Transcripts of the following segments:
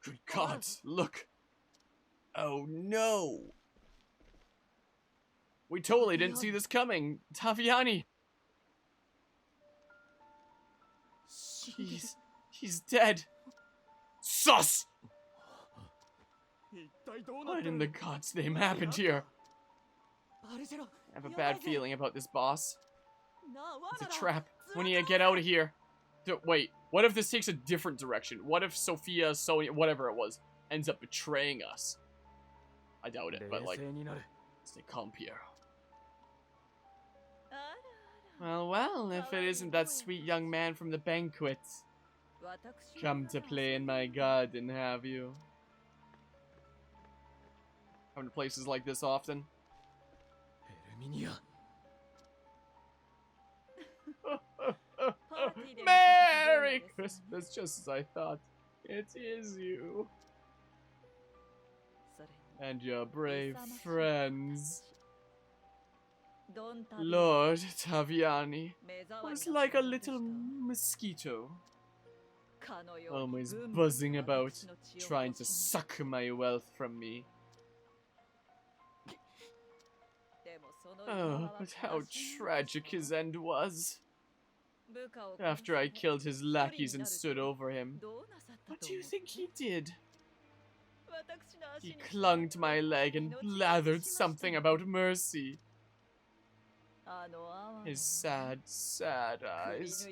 Good gods, look. Oh no. We totally didn't see this coming. Taviani. He's dead. Sus! What in the god's name happened here? I have a bad feeling about this, boss. It's a trap. We need to get out of here. Wait, what if this takes a different direction? What if Sophia, Sonia, whatever it was, ends up betraying us? I doubt it, but like, stay calm, Piero. Well, if it isn't that sweet young man from the banquet. Come to play in my garden, have you? Coming to places like this often? Merry Christmas, just as I thought. It is you. And your brave friends. Lord Taviani was like a little mosquito. Always buzzing about, trying to suck my wealth from me. Oh, but how tragic his end was. After I killed his lackeys and stood over him, what do you think he did? He clung to my leg and blathered something about mercy. His sad, sad eyes.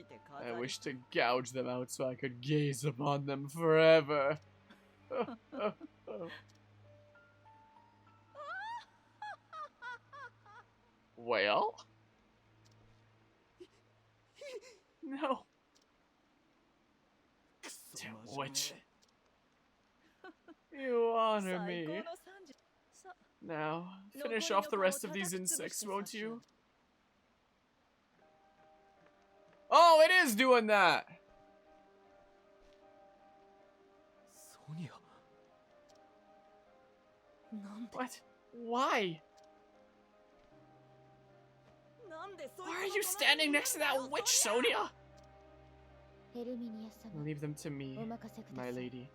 I wish to gouge them out so I could gaze upon them forever. Well? No. Witch. You honor me. Now, finish off the rest of these insects, won't you? Oh, it is doing that! Sonia. What? Why? Why are you standing next to that witch, Sonia? Leave them to me, my lady.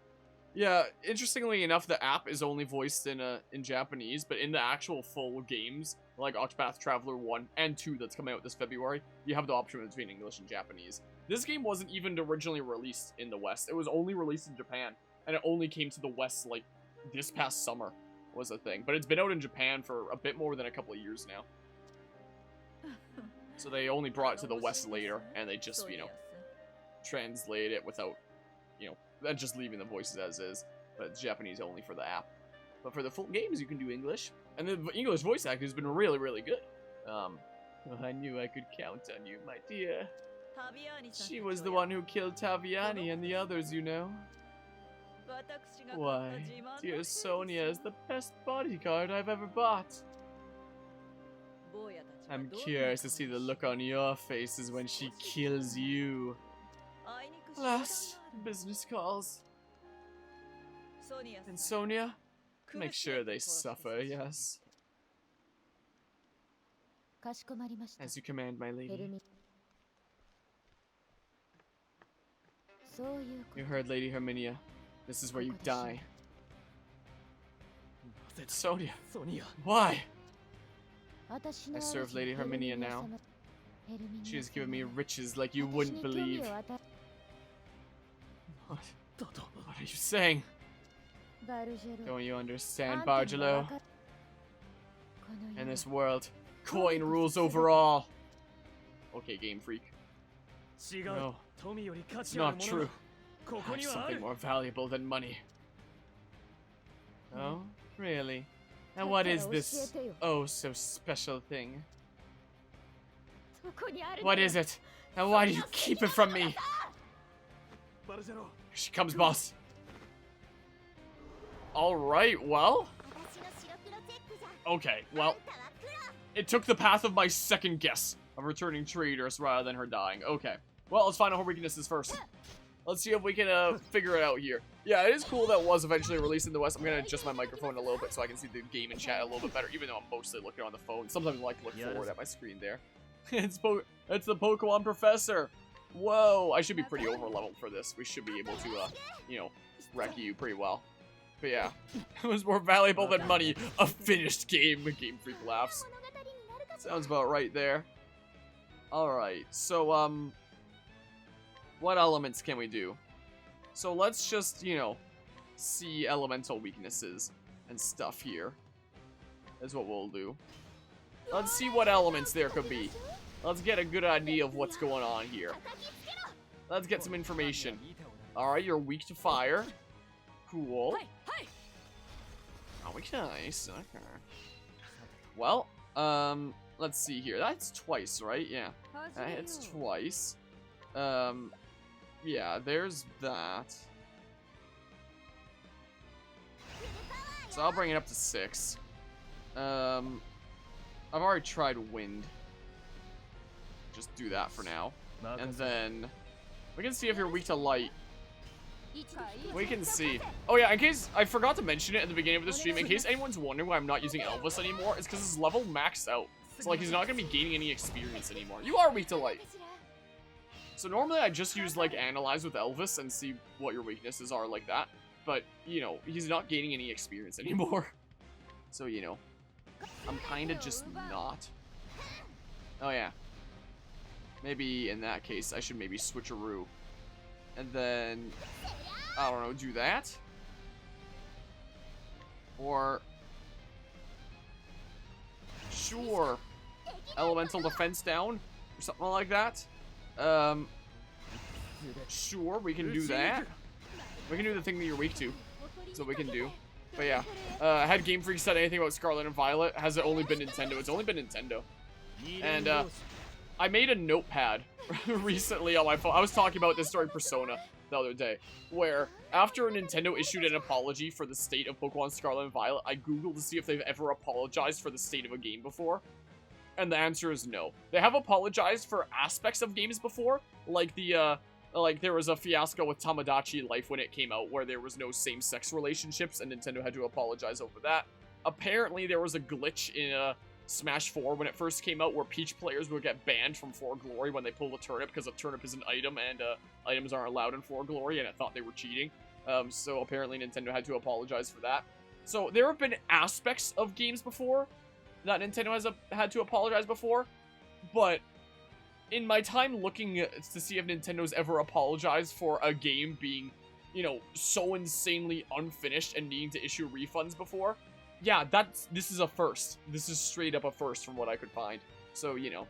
Yeah, interestingly enough, the app is only voiced in Japanese, but in the actual full games, like Octopath Traveler 1 and 2 that's coming out this February, you have the option between English and Japanese. This game wasn't even originally released in the West. It was only released in Japan, and it only came to the West, like, this past summer was a thing. But it's been out in Japan for a bit more than a couple of years now. So they only brought it to the West later, and they just, you know, translate it without, you know, just leaving the voices as is. But it's Japanese only for the app. But for the full games, you can do English. And the English voice acting has been really, really good. Well, I knew I could count on you, my dear. She was the one who killed Taviani and the others, you know. Why, dear Sonia is the best bodyguard I've ever bought. I'm curious to see the look on your faces when she kills you. Last business calls. And Sonia? Make sure they suffer, yes. As you command, my lady. You heard, Lady Herminia. This is where you die. Sonia. Why? I serve Lady Herminia now. She has given me riches like you wouldn't believe. What are you saying? Don't you understand, Bargelo? In this world, coin rules over all. Okay, Game Freak. No, it's not true. I have something more valuable than money. Oh, really? And what is this oh so special thing? What is it? And why do you keep it from me? Here she comes, boss. Alright, well. Okay, well. It took the path of my second guess of returning traders rather than her dying. Okay. Well, let's find out her weaknesses first. Let's see if we can figure it out here. Yeah, it is cool that it was eventually released in the West. I'm going to adjust my microphone a little bit so I can see the game and chat a little bit better, even though I'm mostly looking on the phone. Sometimes I like to look forward at my screen there. It's the Pokemon Professor. Whoa, I should be pretty over leveled for this. We should be able to, you know, wreck you pretty well. But yeah, it was more valuable than money. A finished game. Game Freak laughs. Sounds about right there. Alright, so, what elements can we do? So let's just, you know, see elemental weaknesses and stuff here. Is what we'll do. Let's see what elements there could be. Let's get a good idea of what's going on here. Let's get some information. Alright, you're weak to fire. Cool. Oh, nice. Okay. Well, let's see here. That's twice, right? Yeah. That hits twice. Yeah, there's that. So I'll bring it up to 6. I've already tried wind. Just do that for now. And then we can see if you're weak to light. We can see. Oh yeah, in case I forgot to mention it at the beginning of the stream, in case anyone's wondering why I'm not using Elvis anymore, it's because his level maxed out. So like he's not gonna be gaining any experience anymore. You are weak to light. So normally I just use like analyze with Elvis and see what your weaknesses are like that. But you know, he's not gaining any experience anymore. So you know, I'm kinda just not. Oh yeah. Maybe in that case I should maybe switcheroo. And then, I don't know, do that? Or, sure, elemental defense down, or something like that. Sure, we can do that. We can do the thing that you're weak to, so we can do. But yeah, had Game Freak said anything about Scarlet and Violet? Has it only been Nintendo? It's only been Nintendo. And, I made a notepad recently on my phone. I was talking about this during Persona the other day, where after Nintendo issued an apology for the state of Pokemon Scarlet and Violet, I googled to see if they've ever apologized for the state of a game before, and the answer is no. They have apologized for aspects of games before, like the like there was a fiasco with Tamagotchi Life when it came out, where there was no same-sex relationships, and Nintendo had to apologize over that. Apparently, there was a glitch in Smash 4 when it first came out where Peach players would get banned from 4 Glory when they pull a turnip because a turnip is an item and items aren't allowed in 4 Glory and it thought they were cheating. So apparently Nintendo had to apologize for that. So there have been aspects of games before that Nintendo has had to apologize before, but in my time looking to see if Nintendo's ever apologized for a game being, you know, so insanely unfinished and needing to issue refunds before, yeah, this is a first. This is straight up a first from what I could find. So, you know,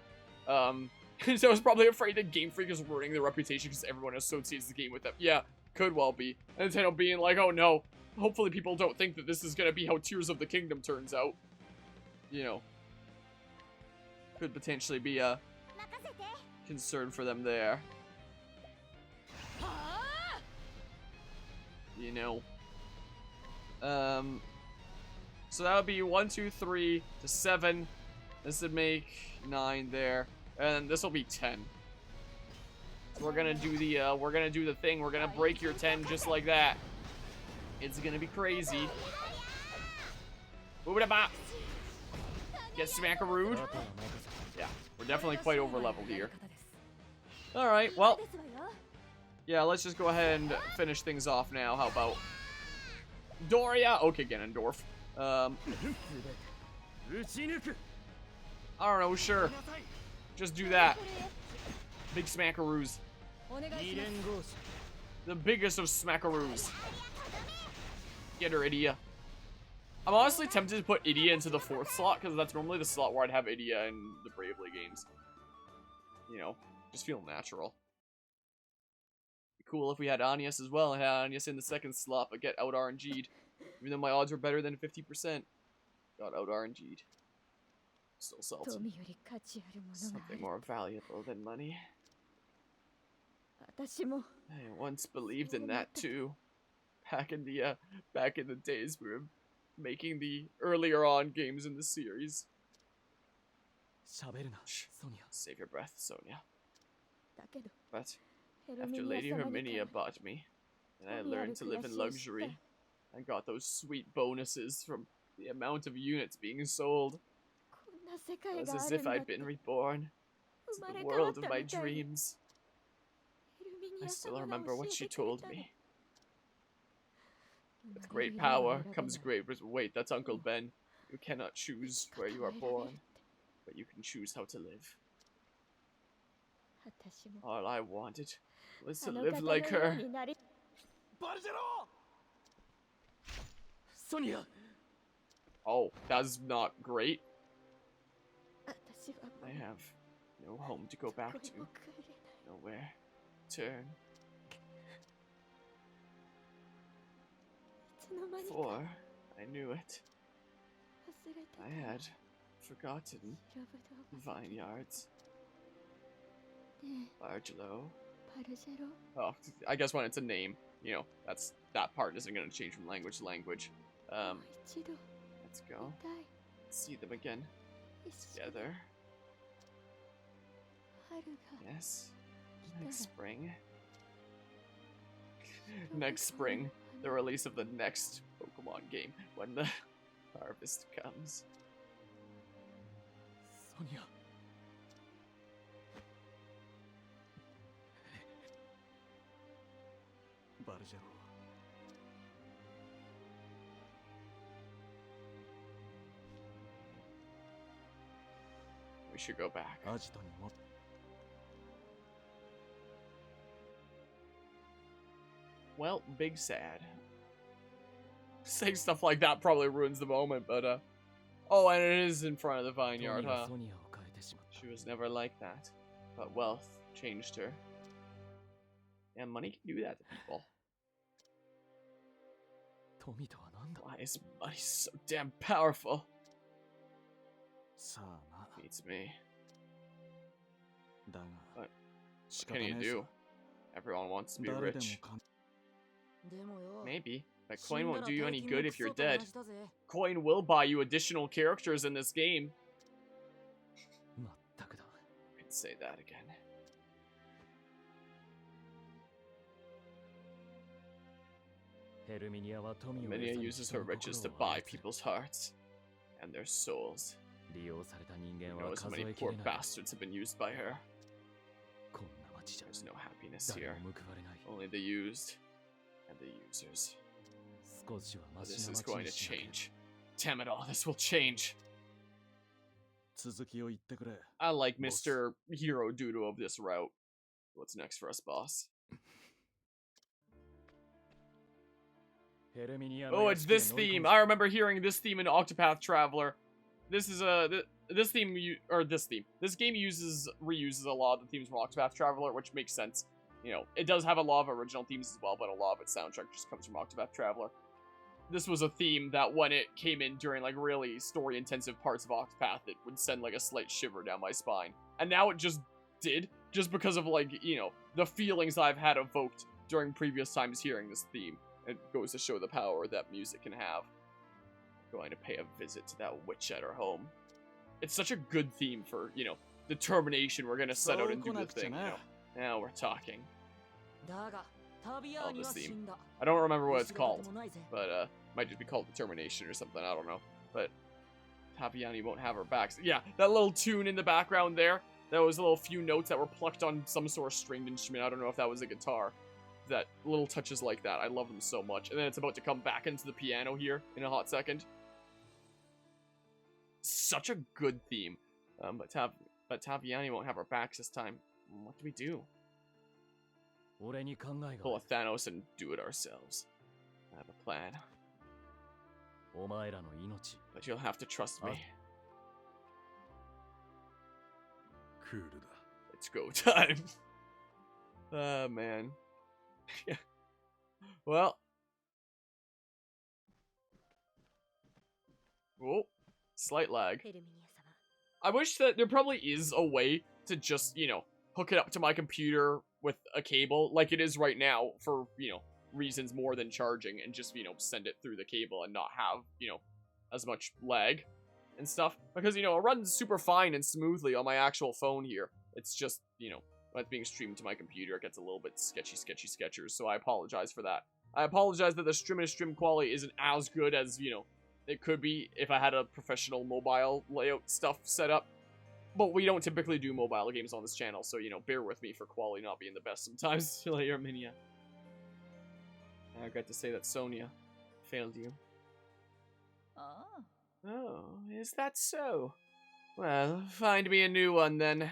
so I was probably afraid that Game Freak is ruining their reputation because everyone associates the game with them. Yeah, could well be. And Nintendo being like, oh no, hopefully people don't think that this is gonna be how Tears of the Kingdom turns out. You know, could potentially be a concern for them there. You know, so that would be 1, 2, 3 to 7. This would make 9 there, and this will be 10. So we're gonna do the thing. We're gonna break your 10 just like that. It's gonna be crazy. Move it about. Get smackarooed. Yeah, we're definitely quite over leveled here. All right, well, yeah, let's just go ahead and finish things off now. How about Doria? Okay, Ganondorf. I don't know, sure. Just do that. Big smackaroos. The biggest of smackaroos. Get her, Idia. I'm honestly tempted to put Idia into the 4th slot, because that's normally the slot where I'd have Idia in the Bravely games. You know, just feel natural. Be cool if we had Anius as well, and had Anius in the 2nd slot, but get out RNG'd. Even though my odds were better than 50%. Got out RNG'd. Still salty. Something more valuable than money. I once believed in that too. Back in the days we were making the earlier on games in the series. Shh. Save your breath, Sonia. But after Lady Herminia bought me, and I learned to live in luxury, I got those sweet bonuses from the amount of units being sold. It was as if I'd been reborn to the world of my dreams. I still remember what she told me. With great power comes great wait, that's Uncle Ben. You cannot choose where you are born, but you can choose how to live. All I wanted was to live like her. Oh, that's not great. I have no home to go back to, nowhere to turn. For I knew it. I had forgotten vineyards. Bargelo. Oh, I guess when it's a name, you know, that part isn't gonna change from language to language. Let's go. See them again. Together. Yes. Next spring. Next spring. The release of the next Pokemon game. When the harvest comes. Sonia. Bargelo. We should go back. Well, big sad. Saying stuff like that probably ruins the moment, but oh, and it is in front of the vineyard, huh? She was never like that, but wealth changed her. And money can do that to people. Why is money so damn powerful? Beats me. But what can you do? Everyone wants to be rich. Maybe, but coin won't do you any good if you're dead. Coin will buy you additional characters in this game. I can say that again. Herminia uses her riches to buy people's hearts and their souls. Who knows how many poor bastards have been used by her? There's no happiness here. Only the used and the users. But this is going to change. Damn it all, this will change. I like Mr. Hero Doodle of this route. What's next for us, boss? Oh, it's this theme. I remember hearing this theme in Octopath Traveler. This is this game reuses a lot of the themes from Octopath Traveler, which makes sense. You know, it does have a lot of original themes as well, but a lot of its soundtrack just comes from Octopath Traveler. This was a theme that when it came in during like really story-intensive parts of Octopath, it would send like a slight shiver down my spine. And now it just did, just because of like, you know, the feelings I've had evoked during previous times hearing this theme. It goes to show the power that music can have. Going to pay a visit to that witch at her home. It's such a good theme for, you know, determination. We're gonna set out and do the thing, you know. Now we're talking. Love this theme. I don't remember what it's called, but might just be called Determination or something, I don't know. But Taviani won't have her back. So, yeah, that little tune in the background there, that was a little few notes that were plucked on some sort of stringed instrument. I don't know if that was a guitar. That little touches like that, I love them so much. And then it's about to come back into the piano here in a hot second. Such a good theme. But Taviani won't have our backs this time. What do we do? Pull a Thanos and do it ourselves. I have a plan. But you'll have to trust me. It's go time. Ah, man. Yeah. Well. Oh, slight lag. I wish that there probably is a way to just, you know, hook it up to my computer with a cable like it is right now for, you know, reasons more than charging, and just, you know, send it through the cable and not have, you know, as much lag and stuff. Because, you know, it runs super fine and smoothly on my actual phone here. It's just, you know, when it's being streamed to my computer, it gets a little bit sketchier, so I apologize for that. I apologize that the stream quality isn't as good as, you know, it could be if I had a professional mobile layout stuff set up. But we don't typically do mobile games on this channel, so, you know, bear with me for quality not being the best sometimes. Later, Minia. I got to say that Sonia failed you. Oh, is that so? Well, find me a new one then.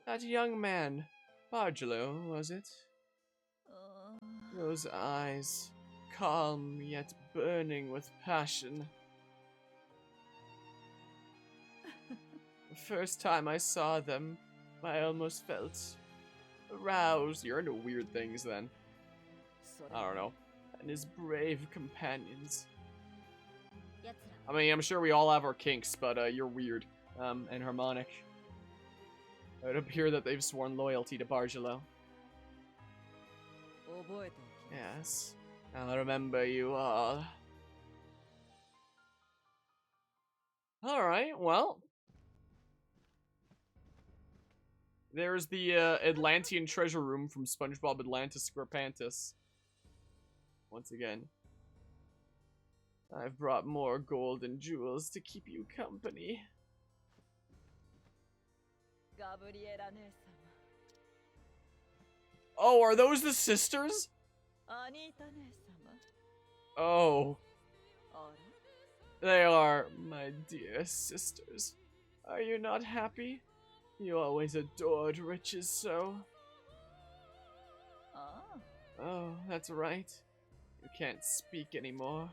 That young man, Bargelo, was it? Those eyes, calm yet burning with passion. The first time I saw them, I almost felt aroused. You're into weird things then. I don't know. And his brave companions. I mean, I'm sure we all have our kinks, but you're weird. And harmonic. It would appear that they've sworn loyalty to Bargelo. Yes, I'll remember you all. Alright, well. There's the Atlantean treasure room from SpongeBob Atlantis SquarePantis. Once again. I've brought more gold and jewels to keep you company. Oh, are those the sisters? Oh. They are my dear sisters. Are you not happy? You always adored riches so. Oh, that's right. You can't speak anymore.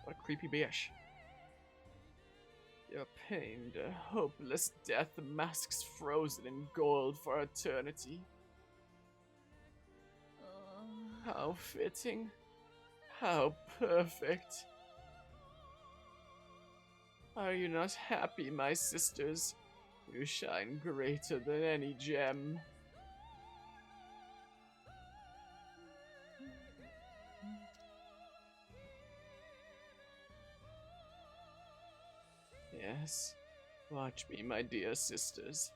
What a creepy bitch. Your pained, hopeless death masks frozen in gold for eternity. How fitting. How perfect. Are you not happy, my sisters? You shine greater than any gem. Yes, watch me, my dear sisters.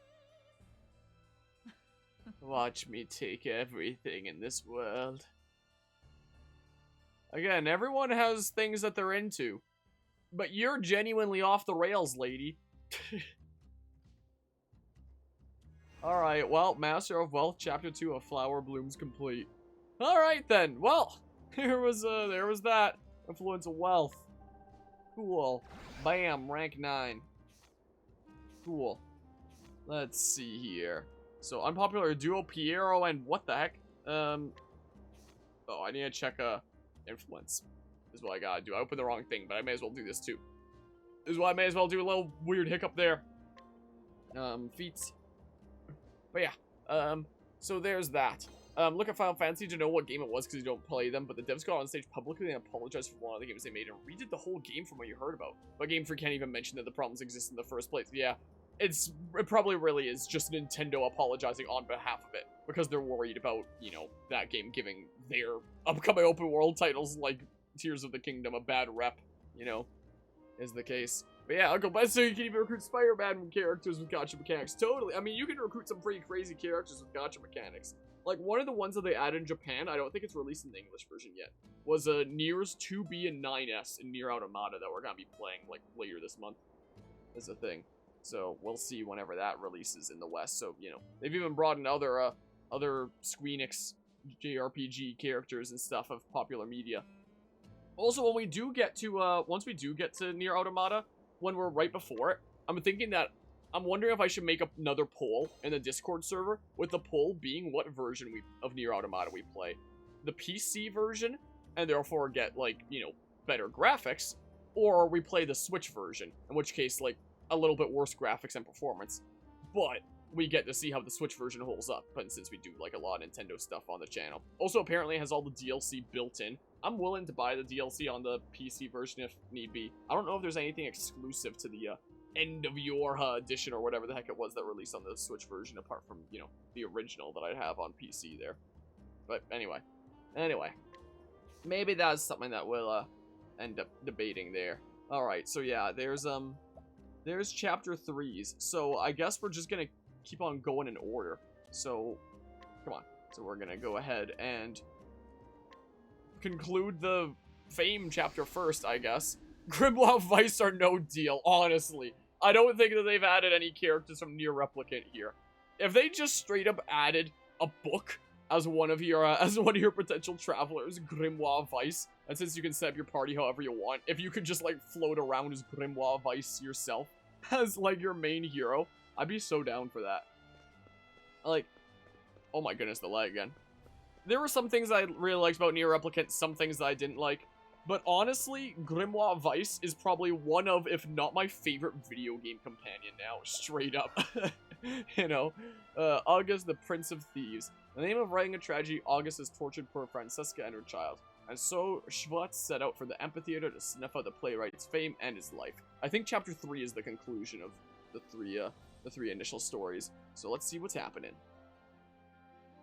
Watch me take everything in this world. Again, everyone has things that they're into. But you're genuinely off the rails, lady. Alright, well, Master of Wealth, Chapter 2 of Flower Blooms complete. Alright then, well, there was that. Influence of Wealth. Cool. Bam, rank 9. Cool. Let's see here. So, unpopular duo, Piero, and what the heck? Oh, I need to check, influence. Is what I gotta do. I opened the wrong thing, but I may as well do this too. This is why I may as well do a little weird hiccup there. Feats. But yeah, so there's that. Look at Final Fantasy to know what game it was because you don't play them, but the devs got on stage publicly and apologized for one of the games they made and redid the whole game from what you heard about. But Game Freak can't even mention that the problems exist in the first place. Yeah, it probably really is just Nintendo apologizing on behalf of it because they're worried about, you know, that game giving their upcoming open world titles like Tears of the Kingdom a bad rep, you know, is the case. But yeah, I'll go back so you can even recruit Spider-Man characters with gacha mechanics. Totally. I mean, you can recruit some pretty crazy characters with gacha mechanics. Like, one of the ones that they added in Japan, I don't think it's released in the English version yet, was Nier's 2B and 9S in Nier Automata that we're going to be playing, like, later this month as a thing. So, we'll see whenever that releases in the West. So, you know, they've even brought in other Squeenix JRPG characters and stuff of popular media. Also, when we do get to, once we do get to Nier Automata, when we're right before it, I'm thinking that, I'm wondering if I should make another poll in the Discord server, with the poll being what version of Nier Automata we play. The PC version, and therefore get, like, you know, better graphics, or we play the Switch version, in which case, like, a little bit worse graphics and performance, but we get to see how the Switch version holds up, but since we do, like, a lot of Nintendo stuff on the channel. Also, apparently, it has all the DLC built in. I'm willing to buy the DLC on the PC version if need be. I don't know if there's anything exclusive to the end of your edition or whatever the heck it was that released on the Switch version, apart from, you know, the original that I have on PC there. But anyway, maybe that's something that we'll end up debating there. All right, so yeah, there's chapter 3s. So I guess we're just gonna keep on going in order. So come on. So we're gonna go ahead and conclude the Fame chapter first, I guess. Grimoire Vice are no deal, honestly. I don't think that they've added any characters from Nier Replicant here. If they just straight up added a book as one of your potential travelers, Grimoire Vice, and since you can set up your party however you want, if you could just like float around as Grimoire Vice yourself as like your main hero, I'd be so down for that. Like, oh my goodness, the lag again. There were some things I really liked about Nier Replicant, some things that I didn't like. But honestly, Grimoire Vice is probably one of, if not my favorite video game companion now, straight up. You know, August, the Prince of Thieves. In the name of writing a tragedy, August has tortured poor Francesca and her child. And so, Schwartz set out for the amphitheater to snuff out the playwright's fame and his life. I think chapter 3 is the conclusion of the three initial stories. So let's see what's happening.